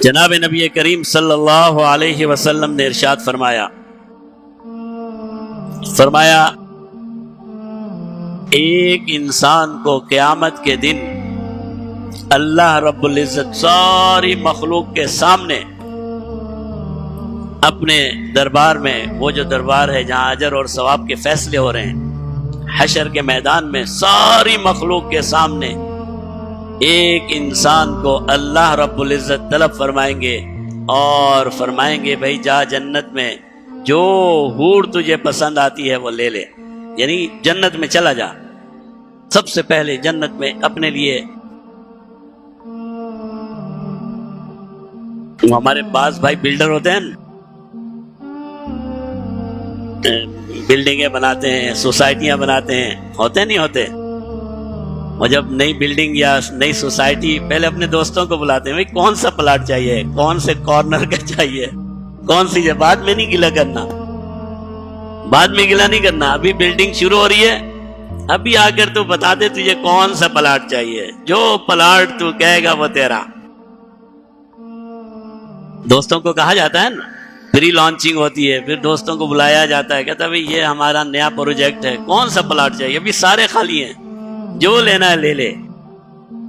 جناب نبی کریم صلی اللہ علیہ وسلم نے ارشاد فرمایا ایک انسان کو قیامت کے دن اللہ رب العزت ساری مخلوق کے سامنے اپنے دربار میں، وہ جو دربار ہے جہاں اجر اور ثواب کے فیصلے ہو رہے ہیں، حشر کے میدان میں ساری مخلوق کے سامنے ایک انسان کو اللہ رب العزت طلب فرمائیں گے اور فرمائیں گے بھائی جا جنت میں جو حور تجھے پسند آتی ہے وہ لے لے، یعنی جنت میں چلا جا۔ سب سے پہلے جنت میں اپنے لیے، ہمارے بعض بھائی بلڈر ہوتے ہیں، بلڈنگیں بناتے ہیں، سوسائٹیاں بناتے ہیں، ہوتے نہیں ہوتے؟ اور جب نئی بلڈنگ یا نئی سوسائٹی، پہلے اپنے دوستوں کو بلاتے ہیں، بھائی کون سا پلاٹ چاہیے، کون سے کارنر کا چاہیے، کون سی جگہ۔ بعد میں نہیں گلا کرنا، بعد میں گلا نہیں کرنا، ابھی بلڈنگ شروع ہو رہی ہے، ابھی آ کر تو بتا دے تجھے کون سا پلاٹ چاہیے، جو پلاٹ تو کہے گا وہ تیرا۔ دوستوں کو کہا جاتا ہے نا، پری لانچنگ ہوتی ہے، پھر دوستوں کو بلایا جاتا ہے، کہتا ہے بھئی یہ ہمارا نیا پروجیکٹ ہے، کون سا پلاٹ چاہیے، ابھی سارے خالی ہیں، جو لینا ہے لے لے۔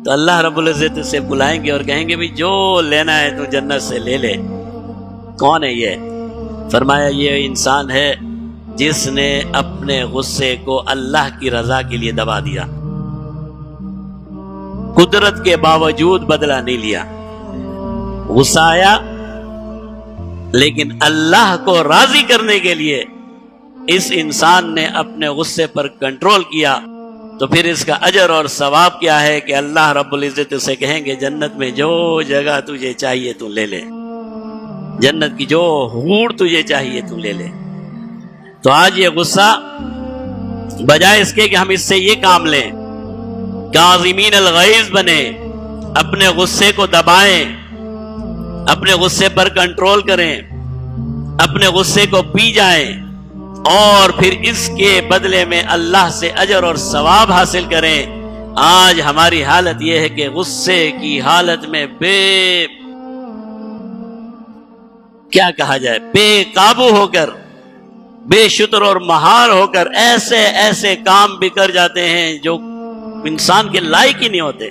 تو اللہ رب العزت سے بلائیں گے اور کہیں گے بھئی جو لینا ہے تو جنت سے لے لے۔ کون ہے یہ؟ فرمایا یہ انسان ہے جس نے اپنے غصے کو اللہ کی رضا کے لیے دبا دیا، قدرت کے باوجود بدلہ نہیں لیا۔ غصہ آیا لیکن اللہ کو راضی کرنے کے لیے اس انسان نے اپنے غصے پر کنٹرول کیا، تو پھر اس کا اجر اور ثواب کیا ہے کہ اللہ رب العزت سے کہیں گے جنت میں جو جگہ تجھے چاہیے تو لے لے، جنت کی جو حور تجھے چاہیے تو لے لے۔ تو آج یہ غصہ، بجائے اس کے کہ ہم اس سے یہ کام لیں، کاظمین الغیظ بنے، اپنے غصے کو دبائیں، اپنے غصے پر کنٹرول کریں، اپنے غصے کو پی جائیں اور پھر اس کے بدلے میں اللہ سے اجر اور ثواب حاصل کریں۔ آج ہماری حالت یہ ہے کہ غصے کی حالت میں کیا کہا جائے، بے قابو ہو کر، بے شتر اور مہار ہو کر ایسے ایسے کام بھی کر جاتے ہیں جو انسان کے لائق ہی نہیں ہوتے۔